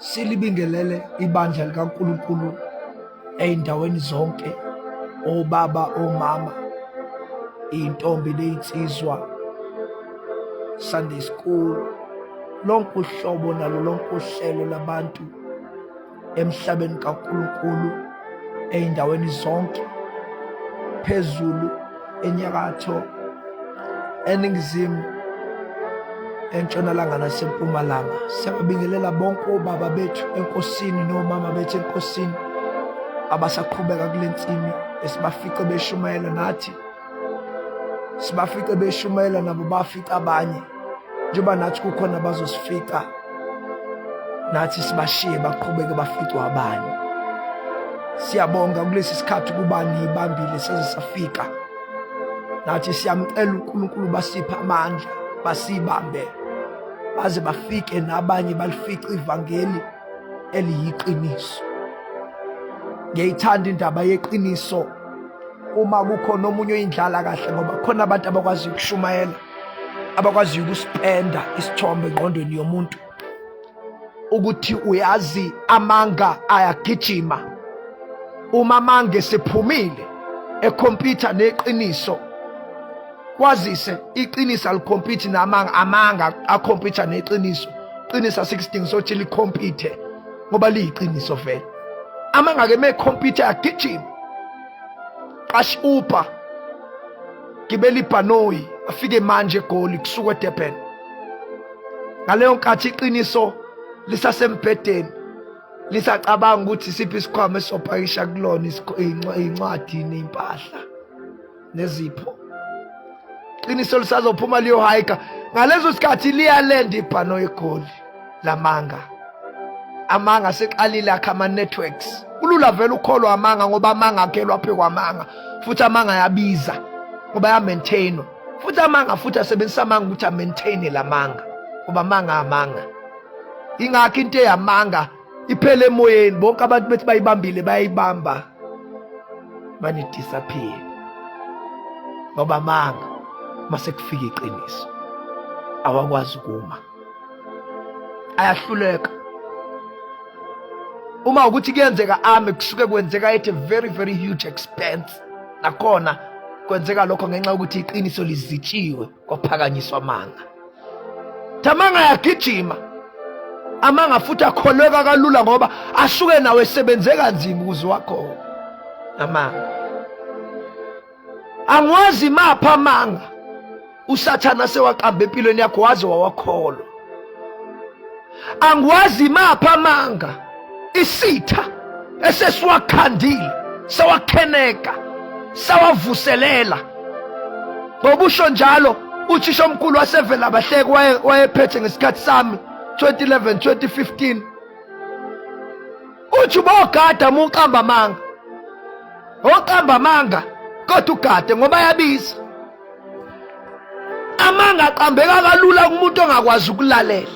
silibingelele ibandla likaNkulunkulu ey'ndaweni zonke, obaba, omama, iy'ntombi ney'nsizwa, Sunday school, lonke uhlobo nalo lonke uhlelo labantu emhlabeni kaNkulunkulu ey'ndaweni zonke, phezulu, enyakatho, eningizimu, entshonalanga nasempumalanga. Siyababingelela bonke obaba bethu enkosini nomama bethu enkosini abasaqhubeka kule nsimi esibafice beshumayela nathi, sibafice beshumayela nabo bafica abanye, njengoba nathi kukhona bazosifica nathi sibashiye baqhubeke baficwe abanye. Siyabonga kulesi sikhathi kuba niyibambile saze safika. Nathi siyamcela uNkulunkulu basipha amandla, basibambe baze bafike nabanye balifice ivangeli eliyiqiniso. Ngiyayithanda indaba yeqiniso uma kukhona omunye oyindlala kahle, ngoba khona abantu abakwazi ukushumayela, abakwazi ukuspenda isithombe engqondweni yomuntu ukuthi uyazi amanga ayagijima. Uma amanga sephumile ekhompyutha neqiniso, kwazise iqiniso alikhompyuthi namanga, amanga akhompyutha neqiniso. Iqiniso asikudingi sokuthi likhompyuthe ngoba liyiqiniso vele. Amanga ke mekhompyutha yagijima, qashi Uber, gibela ibhanoyi afike manje eGoli kusuka eDurban. Ngaleyo nkathi iqiniso lisasembhedeni lisacabanga ukuthi siphi isikhwama esopakisha kulona iy'ncwadi ney'mpahla nezipho. Iqiniso lisazophuma liyohayika, ngalezo sikhathi liyalenda ibhanoyi eGoli lamanga. Amanga seqalile akha ama-networks. Kulula vele ukholwa amanga ngoba amanga akhelwa phe kwamanga, futhi amanga yabiza ngoba ya-maintainwa, futhi amanga futhi asebenzisa amanga ukuthi a-maintaine lamanga ngoba amanga. Ingakho into eyamanga iphele emoyeni, bonke abantu bethi bayibambile bayayibamba bani-disappear ngoba amanga mase kufika iqiniso awakwazi ukuma, ayahluleka. Uma ukuthi kuyenzeka kusuke kwenzeka at a very very huge expense, nakhona kwenzeka lokho ngenxa yokuthi iqiniso lizitshiwe kwaphakanyiswa amanga. Amanga yagijima, amanga futhi akholeka kalula ngoba asuke nawe esebenze kanzima ukuze wakhona amanga. Angwazi mapha amanga usathana sewaqamba empilweni yakho waze wawakholwa. Angwazi mapha amanga isitha esesiwakhandile sawakheneka sawavuselela. Ngobusho njalo uthisha omkhulu wasevela abahleki wayephethe ngesikhathi sami 2011 2015 uthi bogada muqamba amanga, oqamba amanga kodwa ugade ngoba yabiza. Amanga aqambeka kalula kumuntu ongakwazi ukulalela.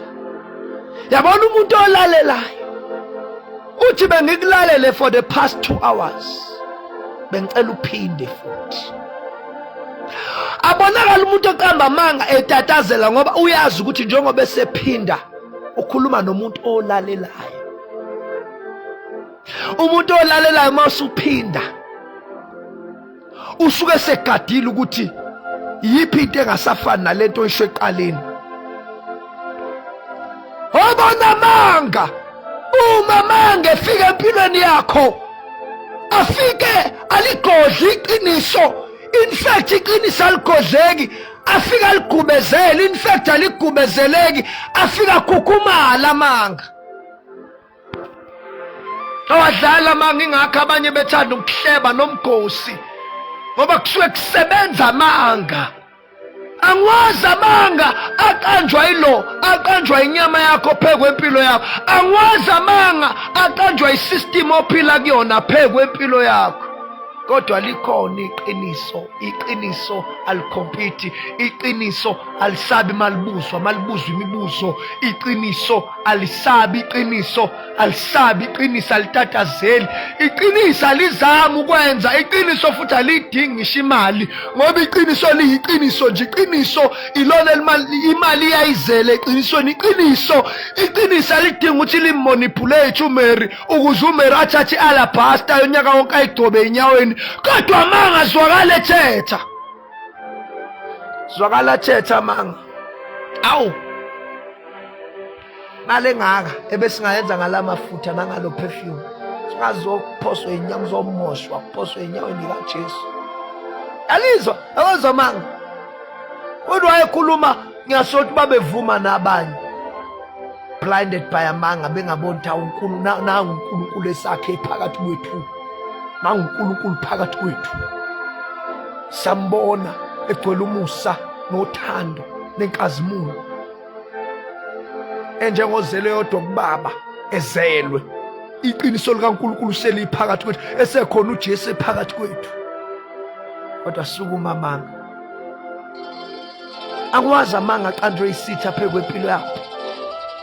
Yabona umuntu olalelayo uthi bengikulalele for the past 2 hours, bengicela uphinde futhi. Abonakala umuntu oqamba amanga etatazela ngoba uyazi ukuthi njengoba esephinda ukhuluma nomuntu olalelayo. Umuntu olalelayo masuphinda usuke segadile ukuthi yiphi into engasafani nalento oyisho eqaleni. Obona amanga, uma amanga efika empilweni yakho afike aligodli iqiniso. In fact iqiniso aligodleki, afika aligubezele. In fact aligubezeleki, afika khukhumala amanga. Awadlala amanga ingakho abanye bethanda ukuhleba nomgosi ngoba kusuke kusebenza amanga. Angwazi amanga aqanjwa yilo, aqanjwa inyama yakho phekwe empilo yakho. Angwazi amanga aqanjwa isystem ophila kuyona phekwe empilo yakho. kodwa likhona iqiniso. Iqiniso alikhompiti, iqiniso alisabi malibuzwa imibuzo. Iqiniso alisabi, iqiniso alisabi, iqiniso alitatazeli, iqiniso alizama ukwenza, iqiniso futhi alidingi ngisho imali, ngoba iqiniso liyiqiniso nje. Iqiniso ilona imali iyayizele eqinisweni. Iqiniso alidingi ukuthi limonipulate uMary ukuze uMary athathe i-alabasta yonyaka wonke ayigcobe enyaweni. Kodwa manga zwakala ethetha, manga, awu mali engaka ebesingayenza ngala mafutha nangalo perfume, singazophoswa inyawo, uzomoshwa kuphoswa enyaweni likaJesu. Yalizwa awezwa manga, kodwa wayekhuluma ngiyasothi babevuma nabanye, blinded by amanga, bengaboni ukuthi nangu uNkulunkulu esakhe phakathi kwethu, nangu uNkulunkulu phakathi kwethu. Sambona egcwele umusa nothando nenkazimulo, enjengozele yodwa kubaba ezelwe. Iqiniso likaNkulunkulu seliphakathi kwethu, esekhona uJesu ephakathi kwethu. Kodwa sukuma manga, akwazi amanga qandwe isithi aphe kwempilo yakho.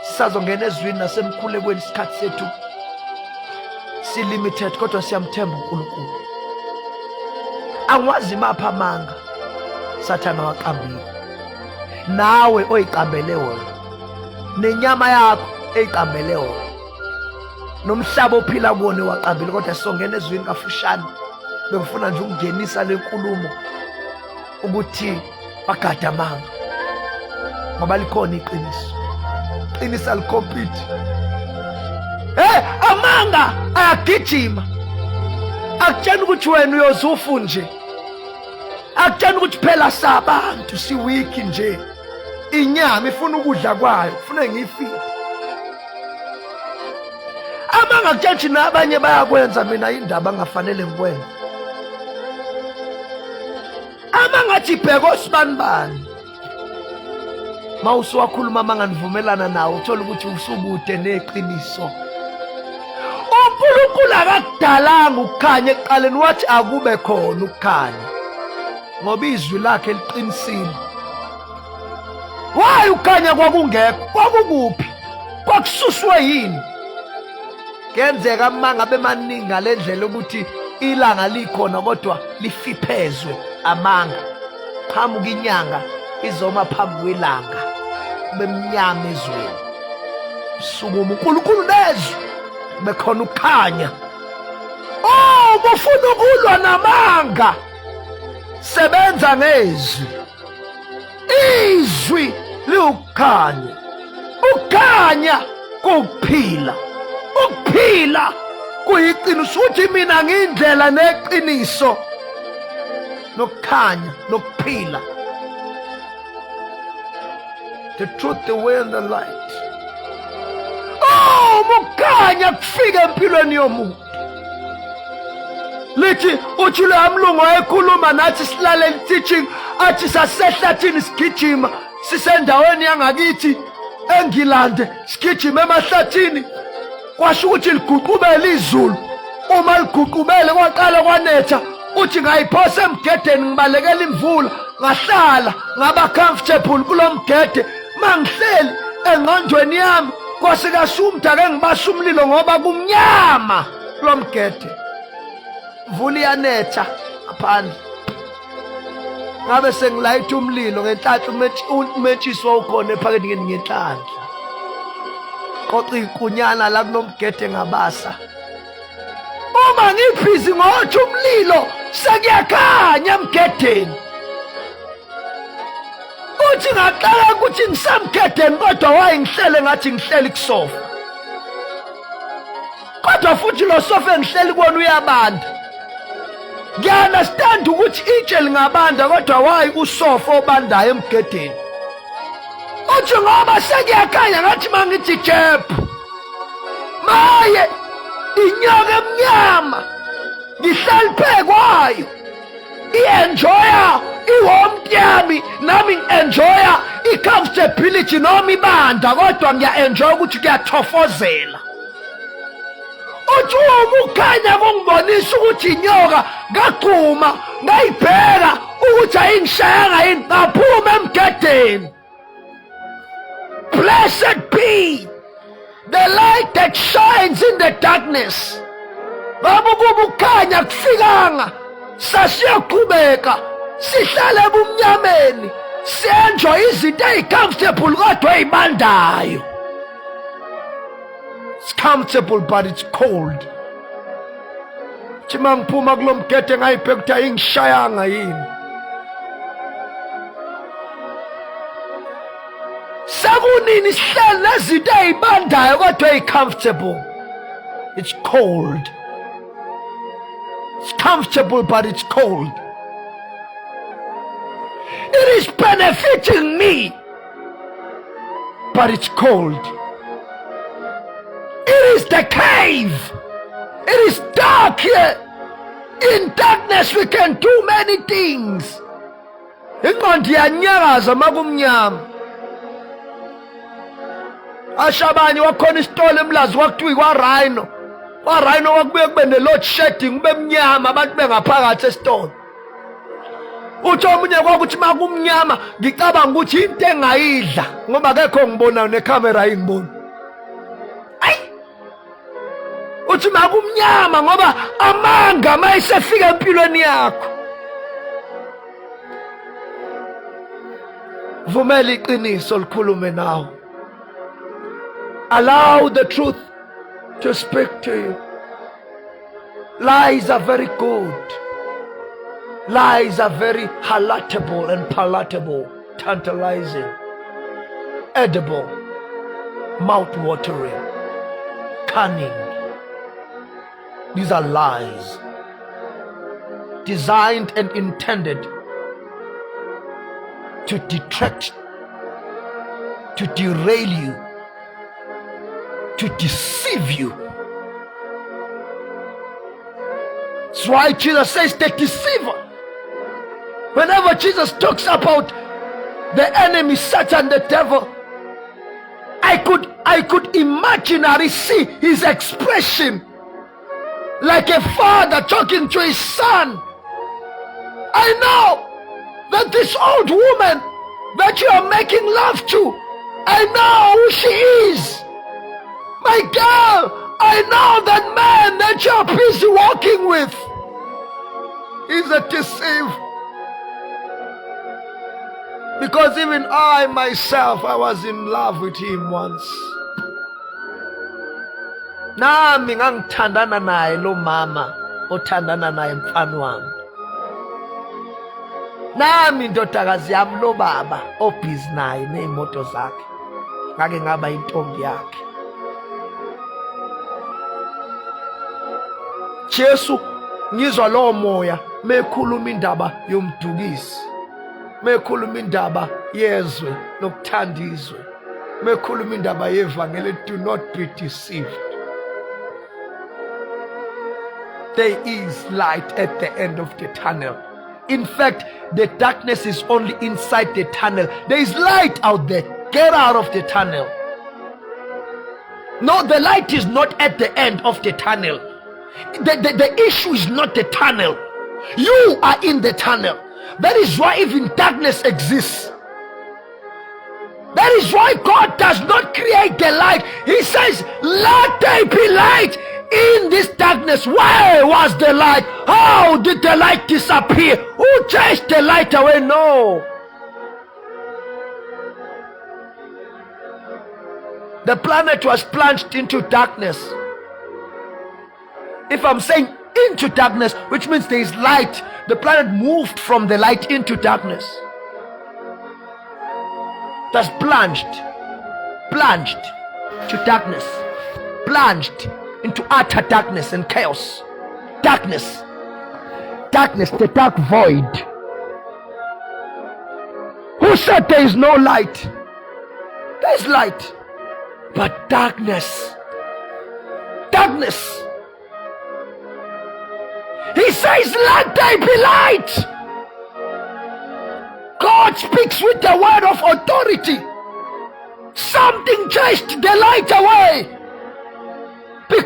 Sisazongena ezwini nasemkhulekweni, isikhathi sethu si-limited, kodwa siyamthemba uNkulunkulu. Angwazi mapha amanga Sathana waqambile, nawe oyiqambele wona, nenyama yakho eyiqambele wona, nomhlaba ophila kuwona waqambile. Kodwa sizongena ezwini kafushane, bengifuna nje ukungenisa le nkulumo ukuthi bagade amanga, ngoba likhona iqiniso. Iqiniso alikhompiti. Amanga ayagijima, akutshela ukuthi wena uyozufu nje, akutshela ukuthi phela sabantu siwiki nje, inyama ifuna ukudla kwayo, ufuna ngiyifile. Amanga akutshela ukuthi nabanye bayakwenza, mina indaba angafanele ngikwenza. Amanga athi bheka osibanibani, mawusuwakhuluma amanga nivumelana nawo, uthola ukuthi usubude neqiniso. uNkulunkulu akakudalanga ukukhanya ekuqaleni, wathi akube khona ukukhanya, ngoba izwi lakhe liqinisile. Wayi ukukhanya kwakungekho, kwakukuphi? Kwakususwe yini? Kenzeka amanga bemaningi ngale ndlela ukuthi ilanga likhona kodwa lifiphezwe amanga. Qhamuka inyanga izoma phambi kwelanga, bemnyama ezweni. Sukuma uNkulunkulu nezwi, bekhona ukukhanya. Bufuna ukulwa namanga, sebenza ngezwi. Izwi liwukukhanya, ukukhanya kuphila, ukuphila kuyiqiniso. Uthi mina ngiyindlela neqiniso nokukhanya nokuphila. The truth, the way and the light. Ukukhanya kufika empilweni yomuntu. Lithi uthi lo amlungu wayekhuluma nathi silalela teaching, athi sasehlathini sigijima, sisendaweni yangakithi eNgilande, sigijima emahlathini. Kwasho ukuthi liguqubele izulu. Uma liguqubele kwaqala kwanetha, uthi ngayiphosa emgedeni ngibalekela imvula, ngahlala ngaba comfortable kulo mgede. Mangihleli engqondweni yami kwase kasumda ke ngibasha umlilo ngoba kumnyama kulo mgede. Mvula iyanetha ngaphandle, ngabe sengilayitha umlilo ngenhlanhla, umetshisi wawukhona ephakeni ngenhlanhla. Qoqa ikunyana la kunomgede ngabasa. Uma ngiphizi ngothi umlilo sekuyakhanya emgedeni, uthi ngaqala ukuthi ngisamgedeni, kodwa wayengihlele ngathi ngihleli kusofa. Kodwa futhi lo sofa engihleli kuwona uyabanda. Ngiyaunderstand ukuthi itshe lingabanda, kodwa wayi usofa obandayo emgedeni. Uthi ngoba sekuyakhanya ngathi mangithi jephu, maye inyoka emnyama ngihlali phezu kwayo, i-enjoya i-warmth yami, nami ngi-enjoya i-comfortability noma ibanda, kodwa ngiya-enjoya ukuthi kuyathofozela. uthi uma ukhanya kungibonisa ukuthi inyoka ngagquma ngayibheka ukuthi ayingishayanga yini ngaphuma emgedeni. Blessed be the light that shines in the darkness. Baba kuba ukhanya kufikanga sasiyaqhubeka sihlale ebumnyameni sienjoy izinto ezicomfortable kodwa ezibandayo. It's comfortable but it's cold. Thima ngiphuma kulomgede ngayibheka ukuthi ayingishayanga yini. Sakunini sihlale nezinto ezibandayo kodwa ezicomfortable. It's cold. It's comfortable but it's cold. It is benefiting me but it's cold. It is the cave. It is dark here. In darkness we can do many things. Ingqondo iyanyakaza makumnyama. Ashabanye wakhona isitolo emlazi kwakuthiwa kwaRhino. KwaRhino kwakubuye kube ne-load shedding kube mnyama abantu bengaphakathi esitolo. Uthi omunye kwakuthi makumnyama ngicabanga ukuthi into engayidla ngoba akekho ngibonayo nekhamera ayingiboni. Uthi makumnyama ngoba amanga mayisefika empilweni yakho. Vumela iqiniso likhulume nawe. Allow the truth to speak to you. Lies are very good. Lies are very palatable and palatable, tantalizing, edible, mouth-watering, cunning. These are lies designed and intended to detract, to derail you, to deceive you. That's why Jesus says the deceiver. Whenever Jesus talks about the enemy, Satan, the devil, I could imaginary see his expression like a father talking to his son. I know that this old woman that you are making love to, I know who she is. My girl, I know that man that you are busy walking with. He's a deceiver. Because even I myself, I was in love with him once. Nami ngangithandana naye lo mama othandana naye mfana wami. Nami indodakazi yami lo baba obhizi naye neimoto zakhe. Ngake ngaba intombi yakhe. Jesu ngizwa lo moya mekhuluma indaba yomdukisi. Mekhuluma indaba yezwe nokuthandizwe. Mekhuluma indaba yevangeli, do not be deceived. There is light at the end of the tunnel. In fact, the darkness is only inside the tunnel. There is light out there. Get out of the tunnel. No, the light is not at the end of the tunnel. The issue is not the tunnel. You are in the tunnel. That is why even darkness exists. That is why God does not create the light. He says, let there be light in this darkness. Where was the light? How did the light disappear? Who chased the light away? No. The planet was plunged into darkness. If I'm saying into darkness, which means there is light, the planet moved from the light into darkness. That's plunged to darkness, plunged into utter darkness and chaos. Darkness, the dark void. Who said there is no light? There is light, but darkness. He says, let there be light. God speaks with the word of authority. Something chased the light away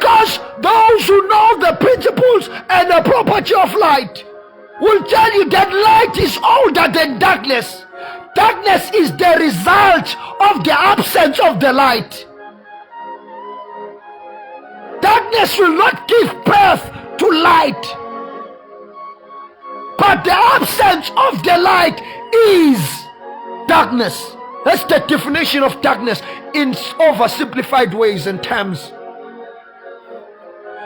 Because those who know the principles and the property of light will tell you that light is older than darkness. Darkness is the result of the absence of the light. Darkness will not give birth to light, but the absence of the light is darkness. That's the definition of darkness in oversimplified ways and terms.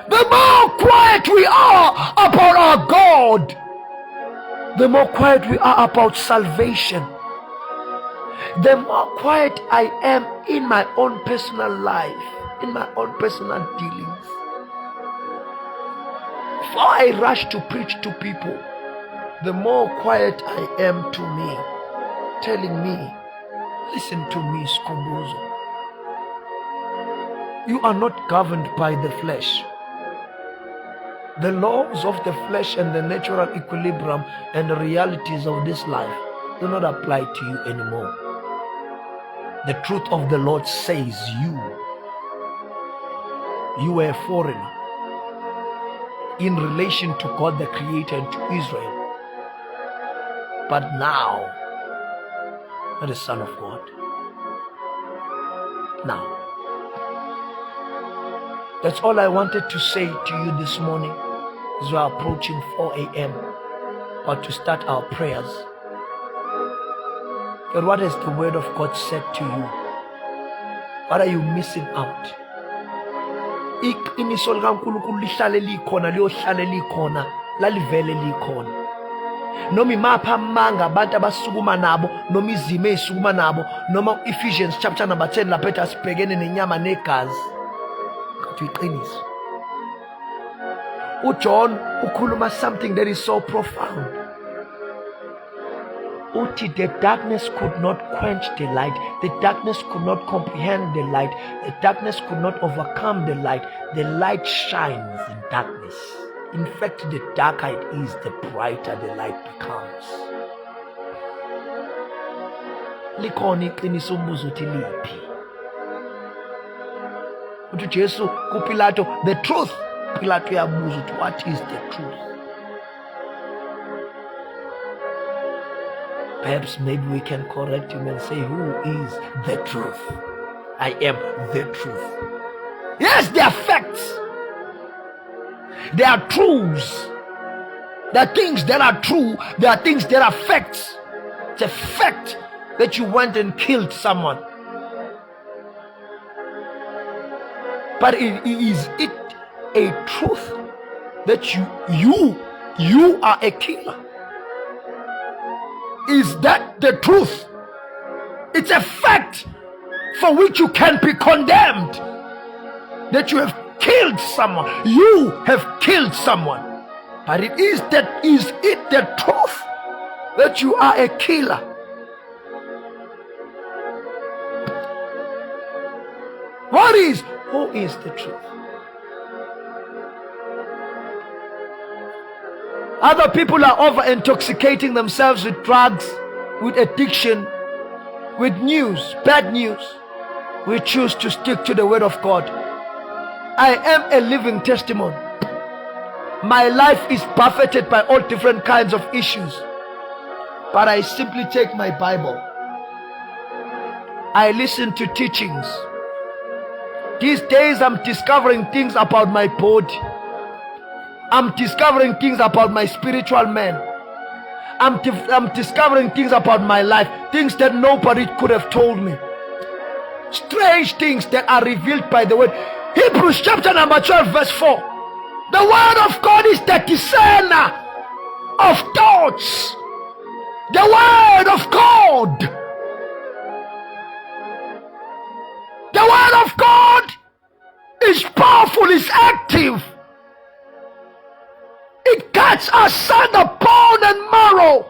The more quiet we are about our God, the more quiet we are about salvation. The more quiet I am in my own personal life, in my own personal dealings. Before I rush to preach to people, the more quiet I am to me, telling me, listen to me, Skhumbuzo. You are not governed by the flesh. The laws of the flesh and the natural equilibrium and the realities of this life do not apply to you anymore. The truth of the Lord says you were a foreigner in relation to God the Creator and to Israel. But now, you're the Son of God. Now, that's all I wanted to say to you this morning as we are approaching 4 a.m. But to start our prayers. God, what has the Word of God said to you? What are you missing out? Iqiniso likaNkulunkulu lihlale likhona, liyohlale likhona, lalivele likhona. Noma imapha amanga abantu abasukuma nabo, noma izimo ezisukuma nabo, noma Ephesians chapter number 10 lapho ethi asibhekene nenyama negazi. Ngathi iqiniso. uJohn ukhuluma something that is so profound. Uthi the darkness could not quench the light. The darkness could not comprehend the light. The darkness could not overcome the light. The light shines in darkness. In fact, the darker it is, the brighter the light becomes. Likhona iqiniso umbuzo uthi liphi? Uthi Jesu kuPilato, the truth. Pilato yabuza uthi what is the truth? Perhaps maybe we can correct him and say, who is the truth? I am the truth. Yes, they are facts. They are truths. There are things that are true. There are things that are facts. It's a fact that you went and killed someone. But is it a truth that you are a killer? Is that the truth? It's a fact for which you can be condemned, that you have killed someone. You have killed someone. But is it the truth that you are a killer? Who is the truth? Other people are over intoxicating themselves with drugs, with addiction, with news, bad news. We choose to stick to the Word of God. I am a living testimony. My life is buffeted by all different kinds of issues. But I simply take my Bible. I listen to teachings. These days I'm discovering things about my body. I'm discovering things about my spiritual man. I'm discovering things about my life. Things that nobody could have told me. Strange things that are revealed by the Word. Hebrews chapter number 12 verse 4. The Word of God is the discerner of thoughts. The Word of God. The Word of God is powerful, is active. It cuts asunder bone and marrow.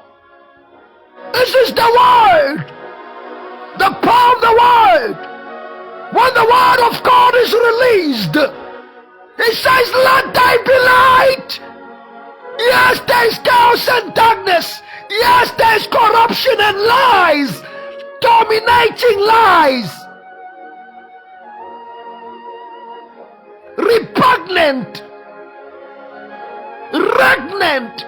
This is the Word. The power of the Word. When the Word of God is released, it says, let there be light. Yes, there is chaos and darkness. Yes, there is corruption and lies. Dominating lies. repugnant, regnant,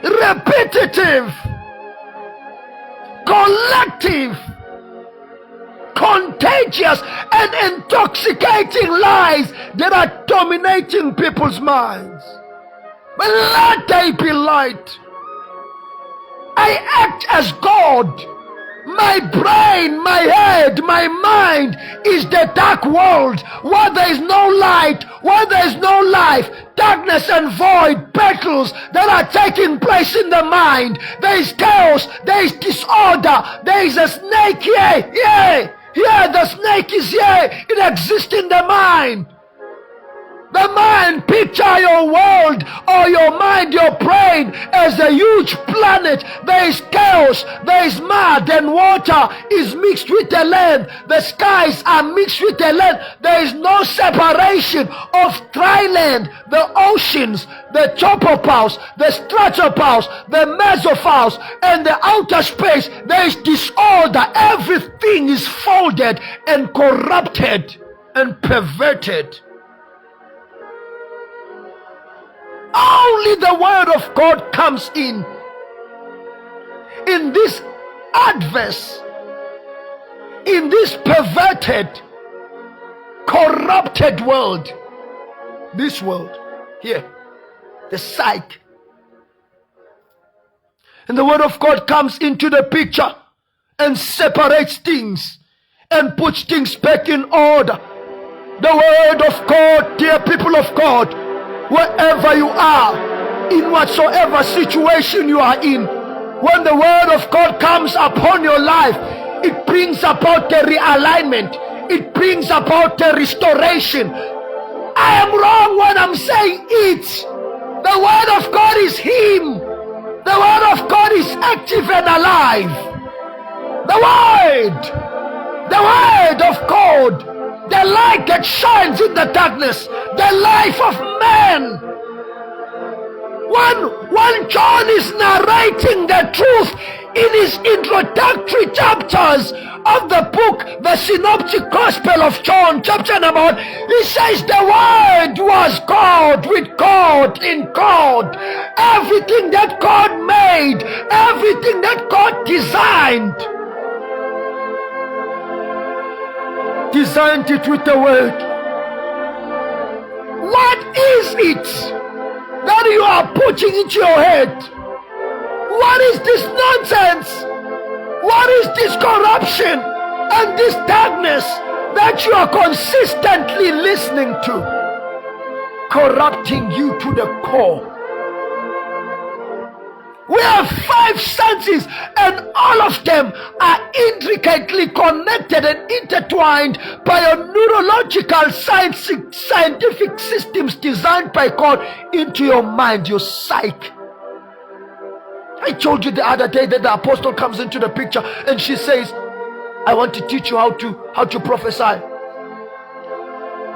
repetitive, collective, contagious, and intoxicating lies that are dominating people's minds. But let there be light. I act as God. My brain, my head, my mind is the dark world where there is no light, where there is no life, darkness and void, battles that are taking place in the mind. There is chaos, there is disorder, there is a snake here, the snake is here, it exists in the mind. The mind, picture your world or your mind, your brain as a huge planet. There is chaos, there is mud, and water is mixed with the land. The skies are mixed with the land. There is no separation of dry land, the oceans, the tropopause, the stratopause, the mesopause, and the outer space. There is disorder. Everything is folded and corrupted and perverted. Only the word of God comes in this adverse, in this perverted, corrupted world. This world here, the psyche. And the word of God comes into the picture and separates things and puts things back in order. The word of God, dear people of God, wherever you are, in whatsoever situation you are in, when the word of God comes upon your life, it brings about the realignment. It brings about the restoration. I am wrong when I'm saying it. The word of God is Him. The word of God is active and alive. The word of God, the light that shines in the darkness, the life of man. When John is narrating the truth in his introductory chapters of the book, the Synoptic Gospel of John, chapter number 1, he says the Word was God, with God, in God. Everything that God made, everything that God designed it with the Word. What is it that you are putting into your head? What is this nonsense? What is this corruption and this darkness that you are consistently listening to, corrupting you to the core? We have 5 senses, and all of them are intricately connected and intertwined by a neurological scientific systems designed by God into your mind, your psyche. I told you the other day that the apostle comes into the picture and she says, I want to teach you how to prophesy.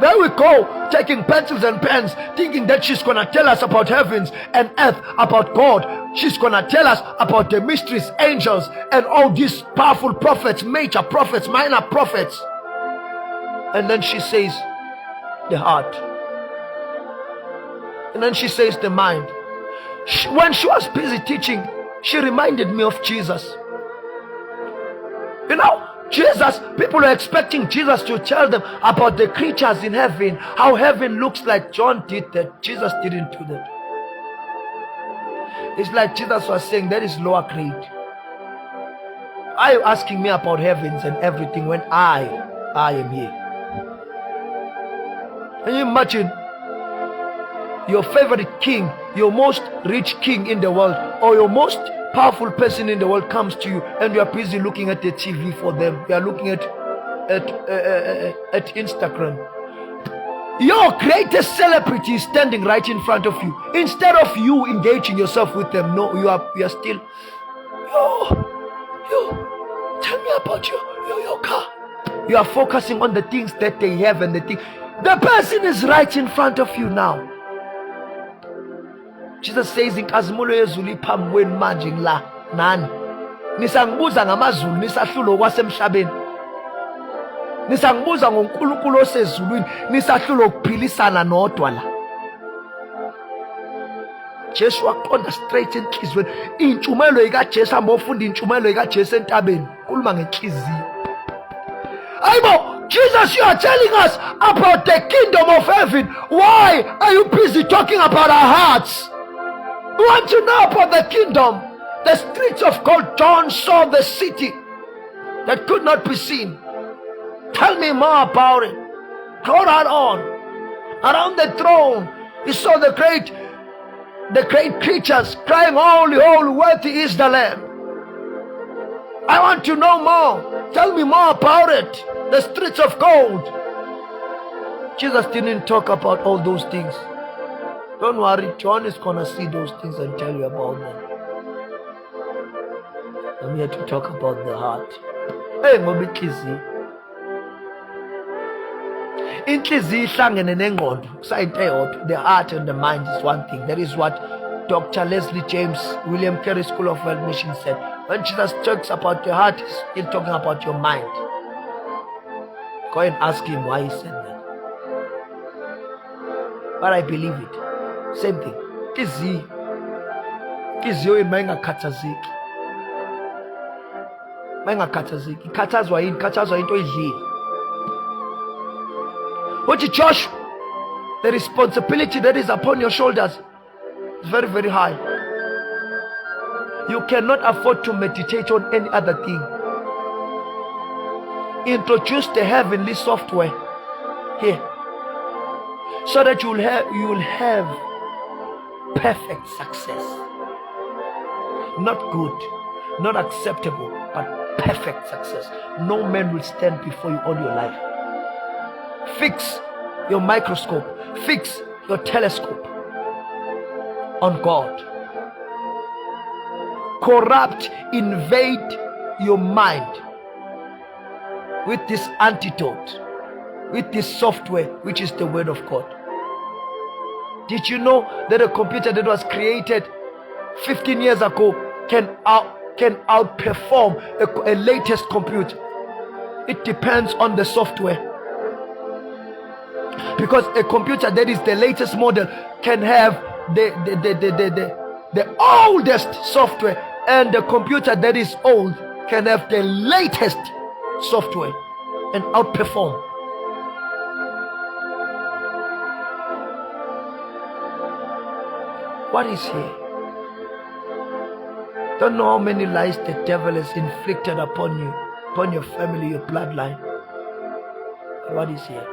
There we go, taking pencils and pens, thinking that she's going to tell us about heavens and earth, about God. She's going to tell us about the mysteries, angels, and all these powerful prophets, major prophets, minor prophets. And then she says, the heart. And then she says, the mind. When she was busy teaching, she reminded me of Jesus. You know, Jesus, people are expecting Jesus to tell them about the creatures in heaven, how heaven looks like. John did that. Jesus didn't do that. It's like Jesus was saying, that is lower grade. Are you asking me about heavens and everything when I am here? Can you imagine your favorite king, your most rich king in the world, or your most powerful person in the world comes to you and you are busy looking at the TV for them? You are looking at Instagram. Your greatest celebrity is standing right in front of you. Instead of you engaging yourself with them, no, you are still, tell me about your car. You are focusing on the things that they have and the thing. The person is right in front of you now. Jesus says inkazimulo yezulu iphambi kwenu manje ngila nani nisangibuza ngamazulu nisahlulo kwasemhlabeni. Nisangibuza ngoNkulunkulu osezulwini, nisahlula ukuphilisana nodwa la. Jesu waqonda straight enhliziyweni. Intshumayelo ikaJesu, hamba ufunda intshumayelo ikaJesu entabeni, khuluma ngenhliziyo. Ayibo, Jesus, you are telling us about the kingdom of heaven. Why are you busy talking about our hearts? We want to know about the kingdom. The streets of gold. John saw the city that could not be seen. Tell me more about it. Go right on. Around the throne, he saw the great creatures crying, holy, holy, worthy is the Lamb. I want to know more. Tell me more about it. The streets of gold. Jesus didn't talk about all those things. Don't worry, John is gonna see those things and tell you about them. I'm here to talk about the heart. Hey, ngoba inhliziyo. Inhliziyo ihlangene nengqondo kusayinto eyodwa. The heart and the mind is one thing. That is what Dr. Leslie James, William Carey School of World Mission said. When Jesus talks about the heart, he's talking about your mind. Go and ask him why he said that. But I believe it. Same thing. Inhliziyo ingakhathazeki. Ingakhathazeki. Ikhathazwa yini? Ikhathazwa into edlile. Uthi Joshua, the responsibility that is upon your shoulders is very, very high. You cannot afford to meditate on any other thing. Introduce the heavenly software here, so that you will have perfect success. Not good, not acceptable, but perfect success. No man will stand before you all your life. Fix your microscope, fix your telescope on God. Corrupt, invade your mind with this antidote, with this software, which is the Word of God. Did you know that a computer that was created 15 years ago can outperform a latest computer? It depends on the software. Because a computer that is the latest model can have the oldest software, and the computer that is old can have the latest software and outperform. What is here? Don't know how many lies the devil has inflicted upon you, upon your family, your bloodline. What is here?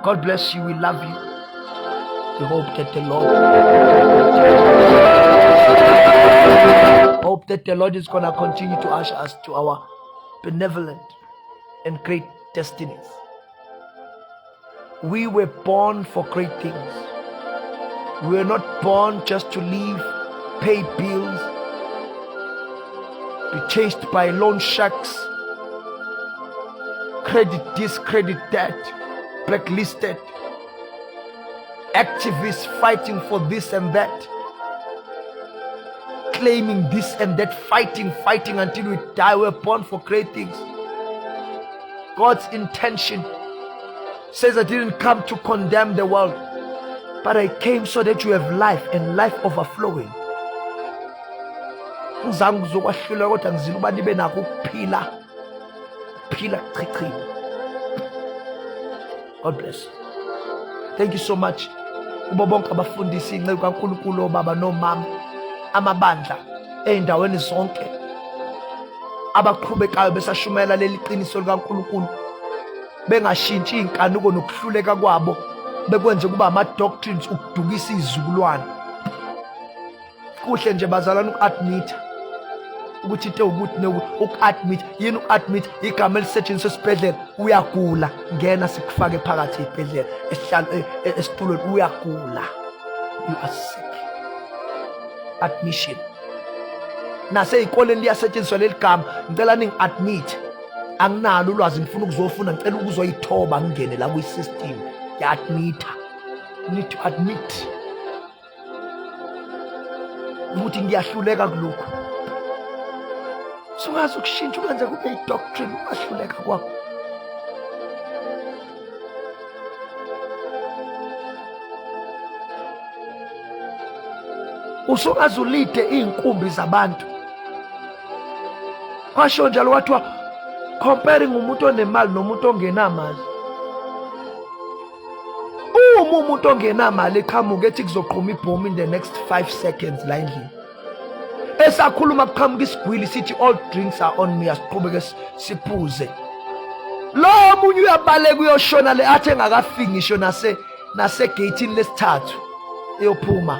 God bless you. We love you. We hope that the Lord is going to continue to usher us to our benevolent and great destinies. We were born for great things. We were not born just to live, pay bills, be chased by loan sharks, credit this, credit that, blacklisted, activists fighting for this and that, claiming this and that, fighting until we die. We're born for great things. God's intention says, I didn't come to condemn the world, but I came so that you have life and life overflowing. God bless you. Thank you so much. Kubo bonke abafundisi inceku kaNkulunkulu obaba nomama, amabandla eindaweni zonke abaqhubekayo besashumayela leli qiniso likaNkulunkulu, bengashintshi inkanuko nokuhluleka kwabo, bekwenze kuba ama-doctrines ukudukisa izizukulwane. Kuhle nje bazalwane uku-admit ukuthi into ukuthi uku-admit yini. Uku-admit igama elisetshenziswa esibhedlela. Uyagula, ngena sikufake phakathi esibhedlela, esihlala esitulweni. Uyagula, you are sick. Admission. Nasey'koleni liyasetshenziswa leli gama. Ngicela ningi-admit. Anginalo ulwazi, ngifuna ukuzofuna, ngicela ukuzoyithoba ngingene la kwi-system ya-admitha. You need to admit ukuthi ngiyahluleka kulokhu. Sungazi ukushintsha ukwenze kube yi-doctrine ukwahluleka kwakho. Usungazi ulide iy'nkumbi zabantu. Kwasho njalo wathiwa comparing umuntu onemali nomuntu ongenamali. Uma umuntu ongenamali eqhamuka ethi kuzoqhuma ibhomu in the next 5 seconds la endlini, esakhuluma kuqhamuka isigwili sithi all drinks are on me, asiqhubeke siphuze, lo omunye uyabaleka uyoshona le athi engakafiki ngisho nasegeyithini lesithathu eyophuma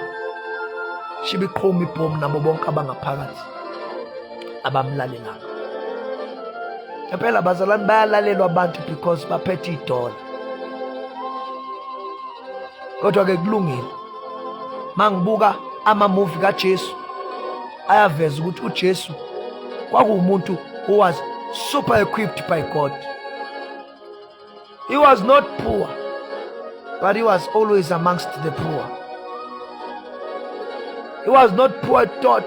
shibe iqhuma ibhomu nabo bonke abangaphakathi abamlalelanga. Impela bazalwane, bayalalelwa abantu because baphethe idola. Kodwa-ke kulungile mangibuka ama-movie kaJesu, ayaveza ukuthi uJesu kwakuwumuntu who was super equipped by God. He was not poor, but he was always amongst the poor. He was not poor at thought.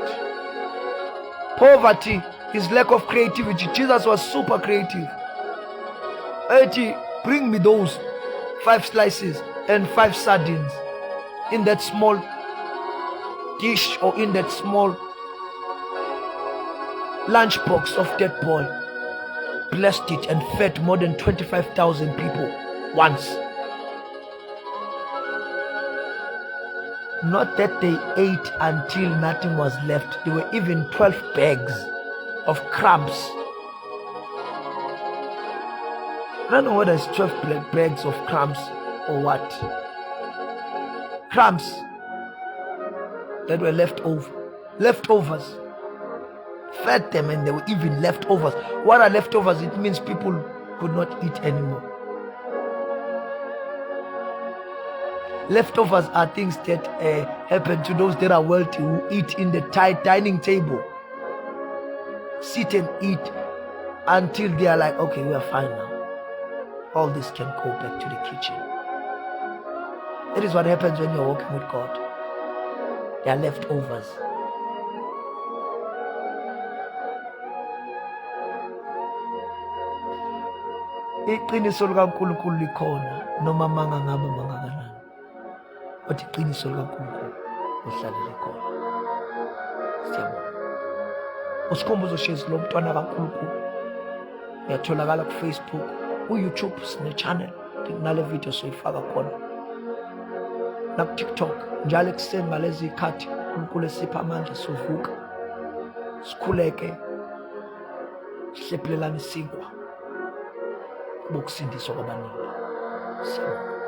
Poverty is lack of creativity. Jesus was super creative. Eti, bring me those 5 slices and 5 sardines in that small dish or in that small lunchbox of that boy. Blessed it and fed more than 25,000 people once. Not that they ate until nothing was left. There were even 12 bags of crumbs. I don't know whether it's 12 bags of crumbs or what. Crumbs that were left over. Leftovers. Fed them and there were even leftovers. What are leftovers? It means people could not eat anymore. Leftovers are things that happen to those that are wealthy who eat in the dining table. Sit and eat until they are like, okay, we are fine now. All this can go back to the kitchen. That is what happens when you're walking with God. They are leftovers. Iqiniso likaNkulunkulu likhona noma mangangaba mangakanani. But iqiniso likaNkulunkulu lihlala likhona. Siyabonga. Usikhumbuzo shezi lo mntwana kaNkulunkulu. Uyatholakala ku Facebook, ku YouTube sine channel. Nale video soyifaka khona. Na ku TikTok njalo ekuseni ngalezi ikhathi uNkulunkulu esipha amandla sovuka. Sikhuleke. Sihlephulelane isinkwa. Bokusindiswa kwabanini. Siyabonga.